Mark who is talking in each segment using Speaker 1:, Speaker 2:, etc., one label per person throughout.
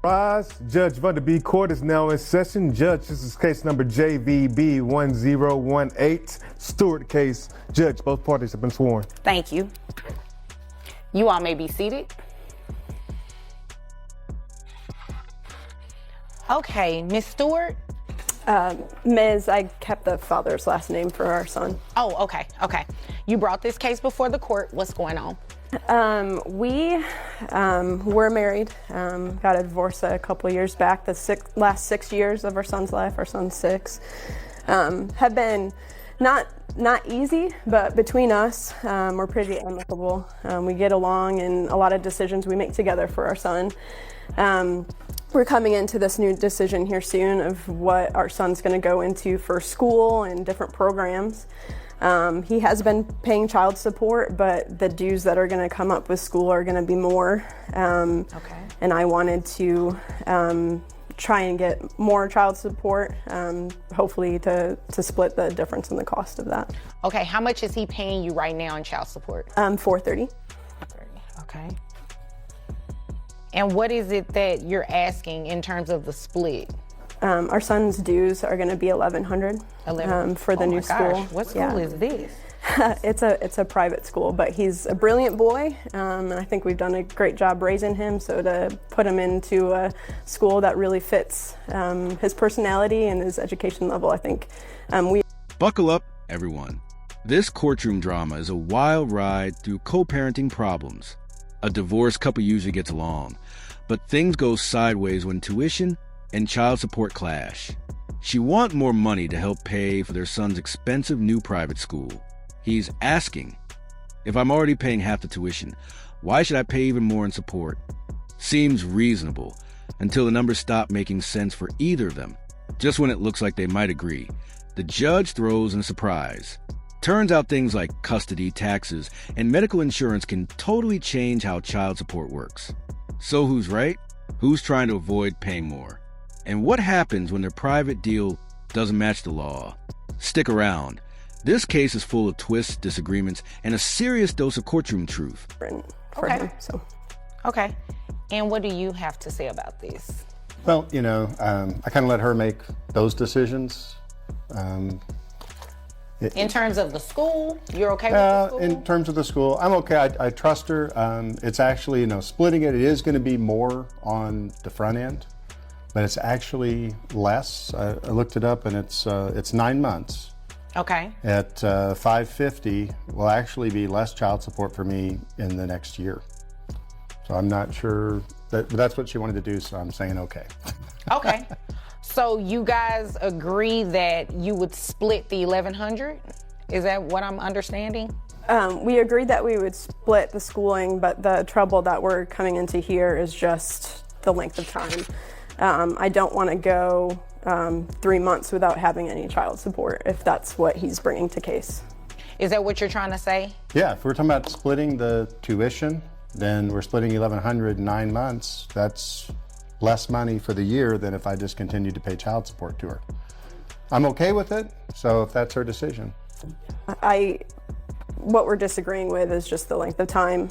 Speaker 1: Rise, Judge Vanderbeat Court is now in session. Judge, this is case number JVB 1018, Stewart case. Judge, both parties have been sworn.
Speaker 2: Thank you. You all may be seated. Okay, Ms. Stewart.
Speaker 3: Ms., I kept the father's last name for our son.
Speaker 2: Oh, okay. You brought this case before the court. What's going on?
Speaker 3: We were married, got a divorce a couple of years back. The last 6 years of our son's life, our son's 6, have been not easy, but between us, we're pretty amicable. We get along, and a lot of decisions we make together for our son. We're coming into this new decision here soon of what our son's going to go into for school and different programs. He has been paying child support, but the dues that are going to come up with school are going to be more.
Speaker 2: Okay.
Speaker 3: And I wanted to try and get more child support, hopefully to split the difference in the cost of that.
Speaker 2: Okay, how much is he paying you right now in child support?
Speaker 3: $430.
Speaker 2: Okay. And what is it that you're asking in terms of the split?
Speaker 3: Our son's dues are going to be $1,100 for the new school.
Speaker 2: What school is this?
Speaker 3: It's a private school, but he's a brilliant boy, and I think we've done a great job raising him. So to put him into a school that really fits his personality and his education level, I think we.
Speaker 4: Buckle up, everyone. This courtroom drama is a wild ride through co-parenting problems. A divorced couple usually gets along, but things go sideways when tuition and child support clash. She wants more money to help pay for their son's expensive new private school. He's asking, if I'm already paying half the tuition, why should I pay even more in support? Seems reasonable, until the numbers stop making sense for either of them. Just when it looks like they might agree, the judge throws in a surprise. Turns out things like custody, taxes, and medical insurance can totally change how child support works. So who's right? Who's trying to avoid paying more? And what happens when their private deal doesn't match the law? Stick around. This case is full of twists, disagreements, and a serious dose of courtroom truth.
Speaker 3: For him, so.
Speaker 2: Okay. And what do you have to say about this?
Speaker 5: Well, I kind of let her make those decisions.
Speaker 2: In terms of the school, you're okay with the school?
Speaker 5: In terms of the school, I'm okay. I trust her. It's actually, splitting it is going to be more on the front end, but it's actually less. I looked it up, and it's 9 months.
Speaker 2: Okay.
Speaker 5: At $550 will actually be less child support for me in the next year. So I'm not sure that's what she wanted to do. So I'm saying okay.
Speaker 2: Okay. So you guys agree that you would split the $1,100? Is that what I'm understanding?
Speaker 3: We agreed that we would split the schooling, but the trouble that we're coming into here is just the length of time. I don't want to go 3 months without having any child support, if that's what he's bringing to case.
Speaker 2: Is that what you're trying to say?
Speaker 5: Yeah, if we're talking about splitting the tuition, then we're splitting $1,100 in 9 months. That's less money for the year than if I just continued to pay child support to her. I'm okay with it, so if that's her decision.
Speaker 3: What we're disagreeing with is just the length of time.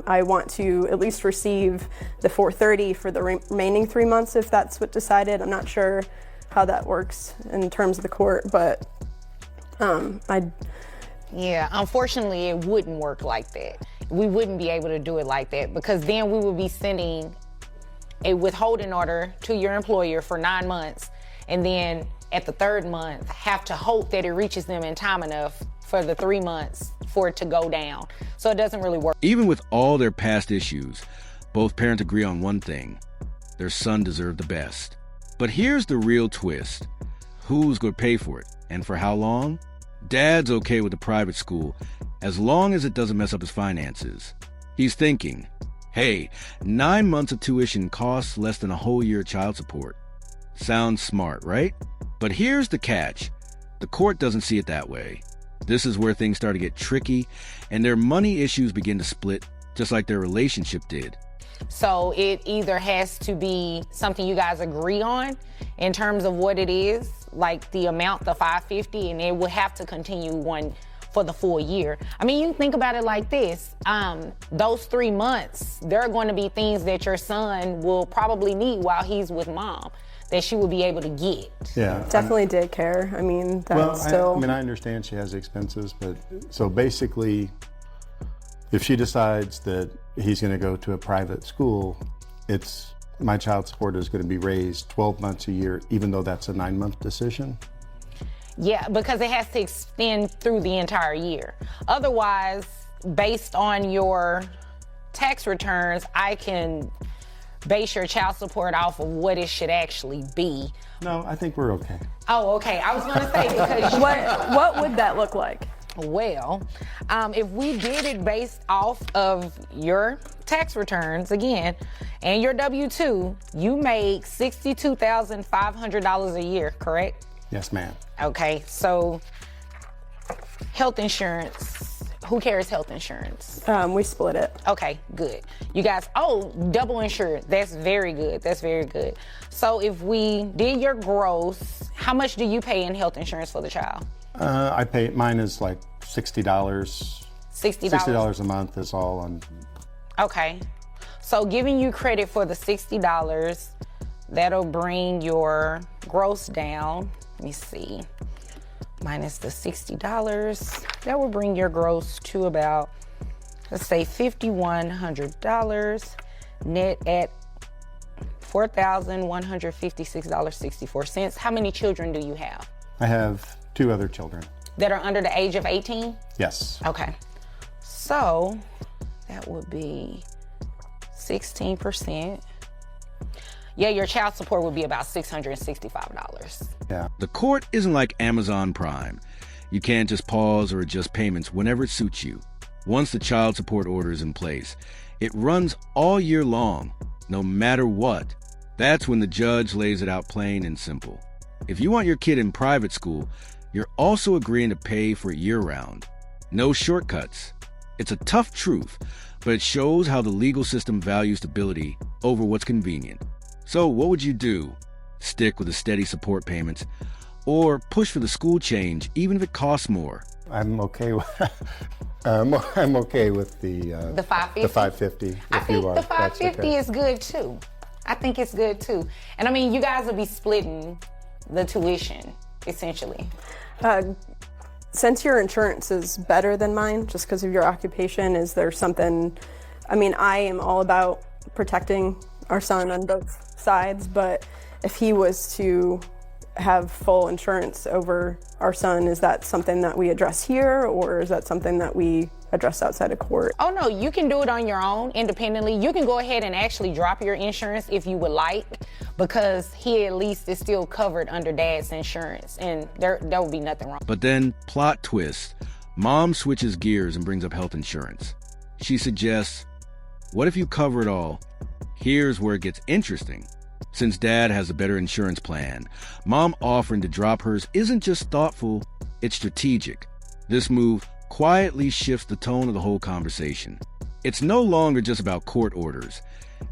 Speaker 3: I want to at least receive the $430 for the remaining 3 months if that's what decided. I'm not sure how that works in terms of the court, but
Speaker 2: Yeah, unfortunately it wouldn't work like that. We wouldn't be able to do it like that because then we would be sending a withholding order to your employer for 9 months, and then at the 3rd month have to hope that it reaches them in time enough for the 3 months for it to go down. So it doesn't really work.
Speaker 4: Even with all their past issues, both parents agree on one thing: their son deserved the best. But here's the real twist: who's going to pay for it, and for how long? Dad's okay with the private school as long as it doesn't mess up his finances. He's thinking, hey, 9 months of tuition costs less than a whole year of child support. Sounds smart, right? But here's the catch. The court doesn't see it that way. This is where things start to get tricky, and their money issues begin to split, just like their relationship did.
Speaker 2: So it either has to be something you guys agree on in terms of what it is, like the amount, the $550, and it would have to continue for the full year. I mean, you think about it like this. Those 3 months, there are going to be things that your son will probably need while he's with mom that she will be able to get.
Speaker 5: Yeah.
Speaker 3: Definitely daycare. I mean, that's still.
Speaker 5: I understand she has expenses, but so basically, if she decides that he's going to go to a private school, my child support is going to be raised 12 months a year, even though that's a 9-month decision.
Speaker 2: Yeah, because it has to extend through the entire year. Otherwise, based on your tax returns, I can base your child support off of what it should actually be.
Speaker 5: No, I think we're okay.
Speaker 2: Oh, okay. I was going to say, because
Speaker 3: What would that look like?
Speaker 2: well, if we did it based off of your tax returns again and your W-2, you make $62,500 a year, correct?
Speaker 5: Yes, ma'am.
Speaker 2: Okay, so health insurance. Who carries health insurance?
Speaker 3: We split it.
Speaker 2: Okay, good. You guys, double insured. That's very good. That's very good. So if we did your gross, how much do you pay in health insurance for the child?
Speaker 5: Mine is like $60. $60 a month is all on.
Speaker 2: Okay. So giving you credit for the $60, that'll bring your gross down. Let me see. Minus the $60, that will bring your gross to about, let's say, $5,100, net at $4,156.64. How many children do you have?
Speaker 5: I have 2 other children.
Speaker 2: That are under the age of 18?
Speaker 5: Yes.
Speaker 2: Okay. So that would be 16%. Yeah, your child support would be about $665.
Speaker 5: Yeah.
Speaker 4: The court isn't like Amazon Prime. You can't just pause or adjust payments whenever it suits you. Once the child support order is in place, it runs all year long, no matter what. That's when the judge lays it out plain and simple. If you want your kid in private school, you're also agreeing to pay for it year-round. No shortcuts. It's a tough truth, but it shows how the legal system values stability over what's convenient. So what would you do? Stick with the steady support payments or push for the school change even if it costs more?
Speaker 5: I'm okay with I'm okay with the
Speaker 2: $550?
Speaker 5: The $550.
Speaker 2: I think the $550 is good too. I think it's good too. And I mean, you guys will be splitting the tuition essentially.
Speaker 3: Since your insurance is better than mine, just because of your occupation, is there something? I mean, I am all about protecting our son on both sides, but if he was to have full insurance over our son, is that something that we address here, or is that something that we address outside of court?
Speaker 2: Oh no, you can do it on your own independently. You can go ahead and actually drop your insurance if you would like, because he at least is still covered under dad's insurance, and there will be nothing wrong.
Speaker 4: But then, plot twist, mom switches gears and brings up health insurance. She suggests, what if you cover it all? Here's where it gets interesting. Since dad has a better insurance plan, mom offering to drop hers isn't just thoughtful, it's strategic. This move quietly shifts the tone of the whole conversation. It's no longer just about court orders.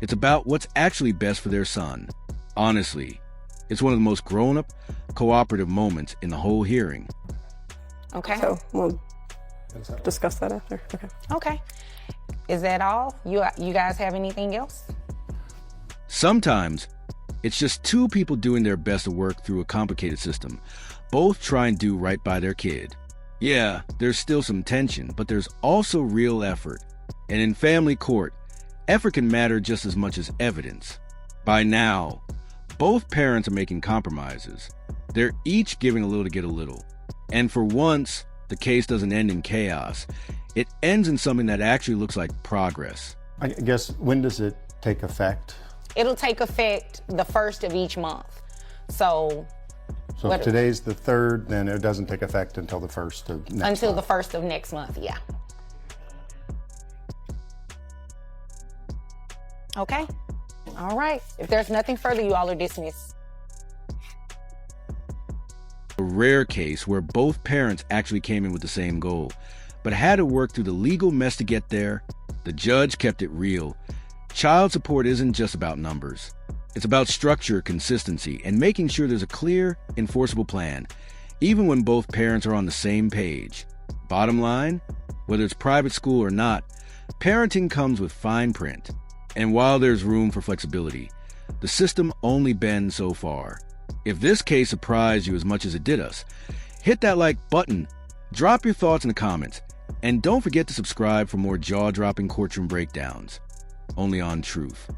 Speaker 4: It's about what's actually best for their son. Honestly, it's one of the most grown-up, cooperative moments in the whole hearing.
Speaker 2: Okay.
Speaker 3: So we'll discuss that after. Okay.
Speaker 2: Okay. Is that all? You guys have anything else?
Speaker 4: Sometimes, it's just 2 people doing their best to work through a complicated system, both try and do right by their kid. Yeah, there's still some tension, but there's also real effort. And in family court, effort can matter just as much as evidence. By now, both parents are making compromises. They're each giving a little to get a little. And for once, the case doesn't end in chaos. It ends in something that actually looks like progress.
Speaker 5: I guess, when does it take effect?
Speaker 2: It'll take effect the 1st of each month. So
Speaker 5: if today's the 3rd, then it doesn't take effect until the 1st of next month.
Speaker 2: Until the 1st of next month, yeah. Okay. All right. If there's nothing further, you all are dismissed.
Speaker 4: A rare case where both parents actually came in with the same goal, but had to work through the legal mess to get there. The judge kept it real. Child support isn't just about numbers. It's about structure, consistency, and making sure there's a clear, enforceable plan, even when both parents are on the same page. Bottom line, whether it's private school or not, parenting comes with fine print. And while there's room for flexibility, the system only bends so far. If this case surprised you as much as it did us, hit that like button, drop your thoughts in the comments, and don't forget to subscribe for more jaw-dropping courtroom breakdowns. Only on Truth.